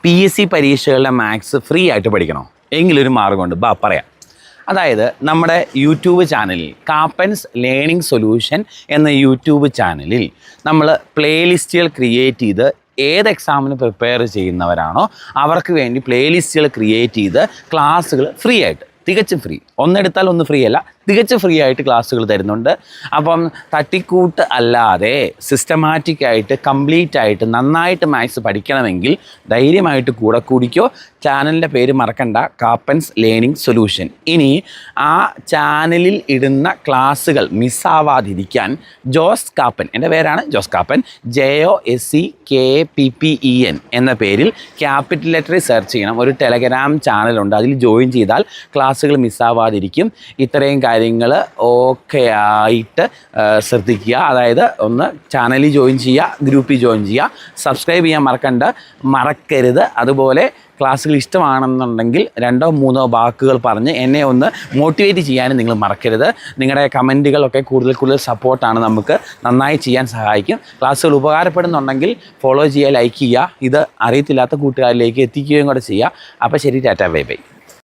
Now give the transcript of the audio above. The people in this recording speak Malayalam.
PSC പരീക്ഷകളുടെ മാത്സ് ഫ്രീ ആയിട്ട് പഠിക്കണോ? എങ്കിലൊരു മാർഗ്ഗമുണ്ട്, പറയാം. അതായത് നമ്മുടെ യൂട്യൂബ് ചാനലിൽ കാപ്പൻസ് ലേണിംഗ് സൊല്യൂഷൻ എന്ന യൂട്യൂബ് ചാനലിൽ നമ്മൾ പ്ലേലിസ്റ്റുകൾ ക്രിയേറ്റ് ചെയ്ത് ഏത് എക്സാമിന് പ്രിപ്പയർ ചെയ്യുന്നവരാണോ അവർക്ക് വേണ്ടി പ്ലേലിസ്റ്റുകൾ ക്രിയേറ്റ് ചെയ്ത് ക്ലാസ്സുകൾ ഫ്രീ ആയിട്ട്, തികച്ചും ഫ്രീ, ഒന്നെടുത്താൽ ഒന്ന് ഫ്രീ അല്ല, തികച്ചും ഫ്രീ ആയിട്ട് ക്ലാസ്സുകൾ തരുന്നുണ്ട്. അപ്പം തട്ടിക്കൂട്ട് അല്ലാതെ സിസ്റ്റമാറ്റിക് ആയിട്ട് കംപ്ലീറ്റ് ആയിട്ട് നന്നായിട്ട് മാത്സ് പഠിക്കണമെങ്കിൽ ധൈര്യമായിട്ട് കൂടെ കൂടിക്കോ. ചാനലിൻ്റെ പേര് മറക്കണ്ട, കാപ്പൻസ് ലേണിംഗ് സൊല്യൂഷൻ. ഇനി ആ ചാനലിൽ ഇടുന്ന ക്ലാസ്സുകൾ മിസ്സാവാതിരിക്കാൻ ജോസ് കാപ്പൻ, എൻ്റെ പേരാണ് ജോസ് കാപ്പൻ, JOSCKPPEN എന്ന പേരിൽ ക്യാപിറ്റൽ ലെറ്ററിൽ സെർച്ച് ചെയ്യണം. ഒരു ടെലഗ്രാം ചാനലുണ്ട്, അതിൽ ജോയിൻ ചെയ്താൽ ക്ലാസ്സുകൾ മിസ്സാവാതിരിക്കും. ഇത്രയും കാര്യങ്ങൾ ഓക്കെ ആയിട്ട് ശ്രദ്ധിക്കുക. അതായത് ഒന്ന് ചാനലിൽ ജോയിൻ ചെയ്യുക, ഗ്രൂപ്പിൽ ജോയിൻ ചെയ്യുക, സബ്സ്ക്രൈബ് ചെയ്യാൻ മറക്കരുത്. അതുപോലെ ക്ലാസ്സുകൾ ഇഷ്ടമാണെന്നുണ്ടെങ്കിൽ 2-3 വാക്കുകൾ പറഞ്ഞ് എന്നെ ഒന്ന് മോട്ടിവേറ്റ് ചെയ്യാനും നിങ്ങൾ മറക്കരുത്. നിങ്ങളുടെ കമൻറ്റുകളൊക്കെ കൂടുതൽ സപ്പോർട്ടാണ്, നമുക്ക് നന്നായി ചെയ്യാൻ സഹായിക്കും. ക്ലാസ്സുകൾ ഉപകാരപ്പെടുന്നുണ്ടെങ്കിൽ ഫോളോ ചെയ്യുക, ലൈക്ക് ചെയ്യുക, ഇത് അറിയത്തില്ലാത്ത കൂട്ടുകാരിലേക്ക് എത്തിക്കുകയും കൂടെ ചെയ്യുക. അപ്പോൾ ശരി, ടാറ്റ, ബൈ ബൈ.